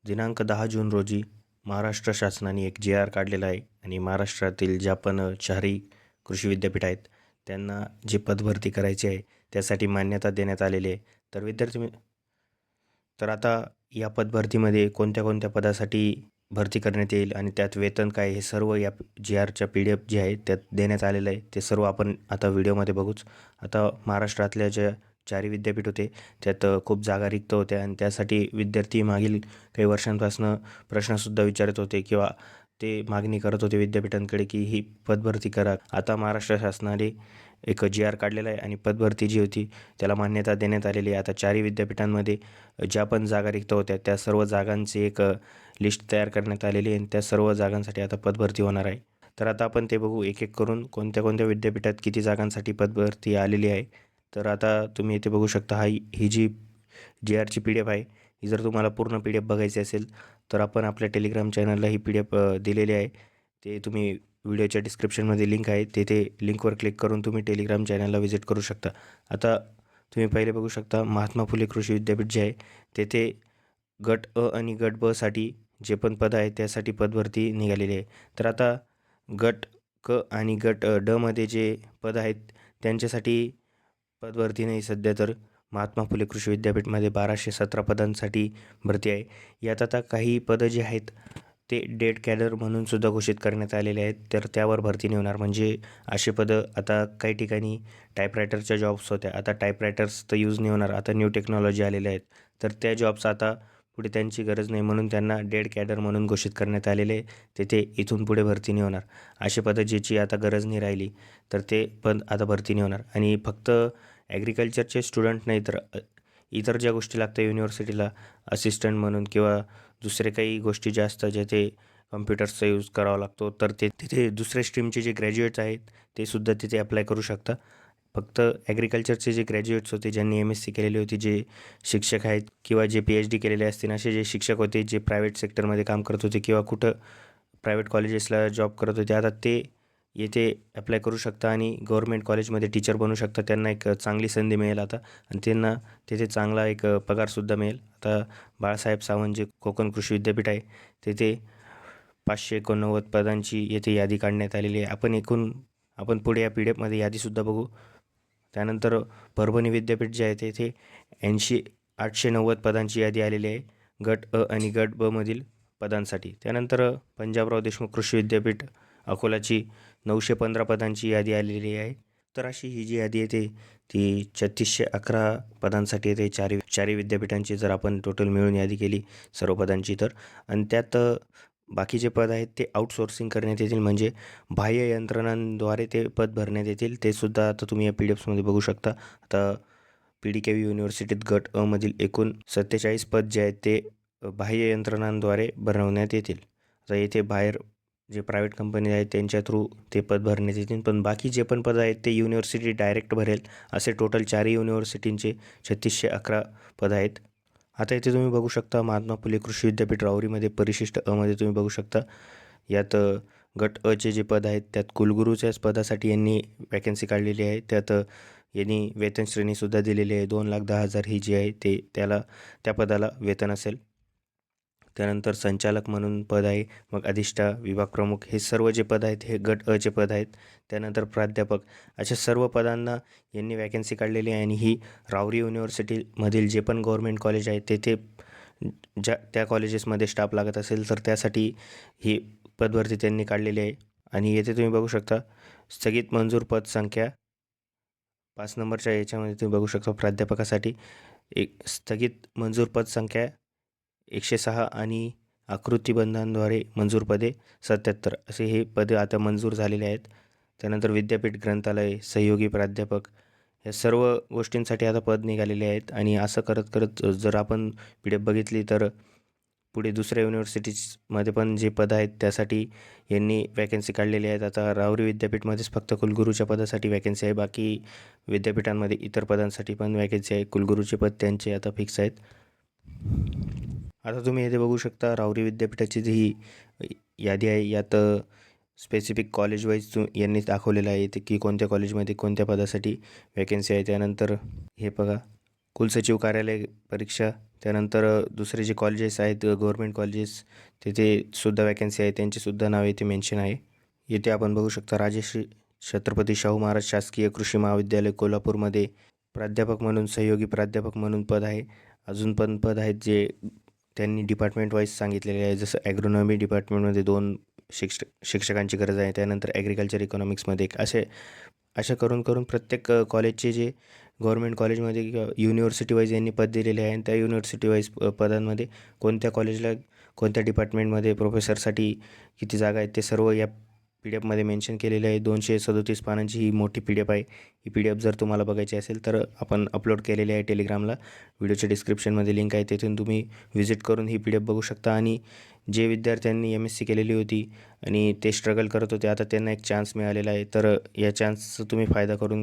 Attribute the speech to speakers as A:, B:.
A: दिनांक 10 जून रोजी महाराष्ट्र शासनाने एक जी आर काढलेला आहे आणि महाराष्ट्रातील ज्या पण चारही कृषी विद्यापीठ आहेत त्यांना जी पदभरती करायची आहे त्यासाठी मान्यता देण्यात आलेली आहे. तर आता या पदभरतीमध्ये कोणत्या कोणत्या पदासाठी भरती करण्यात येईल आणि त्यात वेतन काय हे सर्व या जी आरच्या PDF जे आहे त्यात देण्यात आलेलं आहे. ते सर्व आपण आता व्हिडिओमध्ये बघूच. आता महाराष्ट्रातल्या ज्या चारही विद्यापीठ होते त्यात खूप जागा रिक्त होत्या आणि त्यासाठी विद्यार्थी मागील काही वर्षांपासून प्रश्नसुद्धा विचारत होते किंवा ते मागणी करत होते विद्यापीठांकडे की ही पदभरती करा. आता महाराष्ट्र शासनाने एक जी आर काढलेला आहे आणि पदभरती जी होती त्याला मान्यता देण्यात आलेली आहे. आता चारही विद्यापीठांमध्ये ज्या पण जागा रिक्त होत्या त्या सर्व जागांची एक लिस्ट तयार करण्यात आलेली आहे आणि त्या सर्व जागांसाठी आता पदभरती होणार आहे. तर आता आपण ते बघू एक एक करून कोणत्या कोणत्या विद्यापीठात किती जागांसाठी पदभरती आलेली आहे. तर आता तुम्ही इथे बघू शकता ही जी जी आरची PDF आहे ही जर तुम्हाला पूर्ण PDF बघायची असेल तर आपण आपल्या टेलिग्राम चॅनलला ही PDF दिलेली आहे. ते तुम्ही व्हिडिओच्या डिस्क्रिप्शनमध्ये लिंक आहे तेथे लिंकवर क्लिक करून तुम्ही टेलिग्राम चॅनलला व्हिजिट करू शकता. आता तुम्ही पहिले बघू शकता महात्मा फुले कृषी विद्यापीठ जे आहे तेथे गट अ आणि गट ब साठी जे पण पद आहे त्यासाठी पदभरती निघालेली आहे. तर आता गट क आणि गट ड मध्ये जे पद आहेत त्यांच्यासाठी पदभरती नाही सध्या. तर महात्मा फुले कृषी विद्यापीठमध्ये 1217 पदांसाठी भरती आहे. यात आता काही पदं जी आहेत ते डेड कॅडर म्हणून सुद्धा घोषित करण्यात आलेले आहेत. तर त्यावर भरती नाही होणार. म्हणजे असे पदं आता काही ठिकाणी टाईपरायटरच्या जॉब्स होत्या. आता टाईपरायटर्स तर यूज नाही होणार. आता न्यू टेक्नॉलॉजी आलेल्या आहेत. तर त्या जॉब्स आता पुढे त्यांची गरज नाही म्हणून त्यांना डेड कॅडर म्हणून घोषित करण्यात आलेले आहे. तेथे इथून पुढे भरती नाही होणार. असे पदं ज्याची आता गरज नाही राहिली तर ते पद आता भरती नाही होणार. आणि फक्त ॲग्रिकल्चरचे स्टुडंट नाही तर इतर ज्या गोष्टी लागतात युनिव्हर्सिटीला असिस्टंट म्हणून किंवा दुसरे काही गोष्टी ज्या असतात जेथे कम्प्युटर्सचा यूज करावा लागतो तर ते तिथे दुसऱ्या स्ट्रीमचे जे ग्रॅज्युएट्स आहेत ते सुद्धा तिथे अप्लाय करू शकता. फक्त ॲग्रिकल्चरचे जे ग्रॅज्युएट्स होते ज्यांनी MSc केलेली होती, जे शिक्षक आहेत किंवा जे PhD केलेले असतील असे जे शिक्षक होते जे प्रायव्हेट सेक्टरमध्ये काम करत होते किंवा कुठं प्रायव्हेट कॉलेजेसला जॉब करत होते, आता ते येथे अप्लाय करू शकता आणि गव्हर्मेंट कॉलेजमध्ये टीचर बनू शकता. त्यांना एक चांगली संधी मिळेल आता आणि त्यांना तिथे चांगला एक पगारसुद्धा मिळेल. आता बाळासाहेब सावंत जे कोकण कृषी विद्यापीठ आहे तेथे 589 पदांची येथे यादी काढण्यात आलेली आहे. आपण पुढे या PDF मध्ये यादीसुद्धा बघू. त्यानंतर परभणी विद्यापीठ जे आहे तेथे 890 पदांची यादी आलेली आहे गट अ आणि गट ब मधील पदांसाठी. त्यानंतर पंजाबराव देशमुख कृषी विद्यापीठ अकोलाची 915 पदांची यादी आलेली आहे. तर अशी ही जी यादी येते ती 3611 पदांसाठी येते चारही विद्यापीठांची जर आपण टोटल मिळून यादी केली सर्व पदांची तर. आणि त्यात बाकीचे पद आहेत ते आउटसोर्सिंग करण्यात येतील म्हणजे बाह्य यंत्रणांद्वारे ते पद भरण्यात येतील. ते सुद्धा आता तुम्ही या PDFमध्ये बघू शकता. आता PDKV युनिव्हर्सिटीत गट अ मधील एकूण 47 पद जे आहेत ते बाह्य यंत्रणांद्वारे भरवण्यात येतील. आता येथे बाहेर जे प्रायव्हेट कंपनी आहेत त्यांच्या थ्रू ते पद भरण्यात येतील. पण बाकी जे पण पद आहेत ते युनिव्हर्सिटी डायरेक्ट भरेल. असे टोटल चारही युनिव्हर्सिटींचे 3611 पद आहेत. आता इथे तुम्ही बघू शकता महात्मा फुले कृषी विद्यापीठ राहुरीमध्ये परिशिष्ट अ मध्ये तुम्ही बघू शकता. यात गट अ चे जे पद आहेत त्यात कुलगुरूच्याच पदासाठी यांनी वॅकन्सी काढलेली आहे. त्यात यांनी वेतन श्रेणीसुद्धा दिलेली आहे. 2,10,000 ही जी आहे ते त्या पदाला वेतन असेल. त्यानंतर संचालक म्हणून पद आहे. मग अधिष्ठा, विभाग प्रमुख हे सर्व जे पद आहेत हे गट अ चे पद आहेत. त्यानंतर प्राध्यापक अशा सर्व पदांना यांनी वॅकन्सी काढलेली आहे आणि ही राहुरी युनिव्हर्सिटीमधील जे पण गव्हर्मेंट कॉलेज आहे तेथे त्या कॉलेजेसमध्ये स्टाफ लागत असेल तर त्यासाठी ही पदभरती त्यांनी काढलेली आहे. आणि येथे तुम्ही बघू शकता स्थगित मंजूर पद संख्या 5 नंबरच्या याच्यामध्ये तुम्ही बघू शकता प्राध्यापकासाठी एक स्थगित मंजूर पद संख्या 106 आणि आकृतिबंधांद्वारे मंजूर पदे 77 असे हे पदे आता मंजूर झालेले आहेत. त्यानंतर विद्यापीठ ग्रंथालय, सहयोगी प्राध्यापक या सर्व गोष्टींसाठी आता पद निघालेले आहेत. आणि असं करत करत जर आपण PDF बघितली तर पुढे दुसऱ्या युनिव्हर्सिटीजमध्ये पण जे पद आहेत त्यासाठी यांनी वॅकन्सी काढलेली आहेत. आता राहुरी विद्यापीठमध्येच फक्त कुलगुरूच्या पदासाठी वॅकन्सी आहे. बाकी विद्यापीठांमध्ये इतर पदांसाठी पण वॅकन्सी आहे. कुलगुरूचे पद त्यांचे आता फिक्स आहेत. आता तुम्ही इथे बघू शकता राहुरी विद्यापीठाची जी यादी आहे यात स्पेसिफिक कॉलेज वाईज यांनी दाखवलेलं आहे की कोणत्या कॉलेजमध्ये कोणत्या पदासाठी वॅकन्सी आहे. त्यानंतर हे बघा कुलसचिव कार्यालय परीक्षा, त्यानंतर दुसरे जे कॉलेजेस आहेत गव्हर्मेंट कॉलेजेस तिथे सुद्धा वॅकन्सी आहे, त्यांचीसुद्धा नावे इथे मेन्शन आहे. येथे आपण बघू शकता राजश्री छत्रपती शाहू महाराज शासकीय कृषी महाविद्यालय कोल्हापूरमध्ये प्राध्यापक म्हणून, सहयोगी प्राध्यापक म्हणून पद आहे. अजून पण पद आहेत जे त्यांनी डिपार्टमेंट वाईज सांगितलेले आहे. जसं ॲग्रोनॉमी डिपार्टमेंटमध्ये 2 शिक्षकांची गरज आहे. त्यानंतर ॲग्रिकल्चर इकॉनॉमिक्समध्ये एक अशा करून करून प्रत्येक कॉलेजचे जे गव्हर्मेंट कॉलेजमध्ये किंवा युनिव्हर्सिटी वाईज यांनी पद दिलेले आहे आणि त्या युनिव्हर्सिटी वाईज पदांमध्ये कोणत्या कॉलेजला कोणत्या डिपार्टमेंटमध्ये प्रोफेसरसाठी किती जागा आहेत ते सर्व या पी डी एफमध्ये मेन्शन केलेले आहे. 237 पानांची ही मोठी पी डी एफ आहे. ही पी डी एफ जर तुम्हाला बघायची असेल तर आपण अपलोड केलेली आहे टेलिग्रामला. व्हिडिओच्या डिस्क्रिप्शनमध्ये लिंक आहे, तिथून तुम्ही व्हिजिट करून ही पी डी एफ बघू शकता. आणि जे विद्यार्थ्यांनी MSc केलेली होती आणि ते स्ट्रगल करत होते, आता त्यांना एक चान्स मिळालेला आहे, तर या चान्सचा तुम्ही फायदा करून घ्या.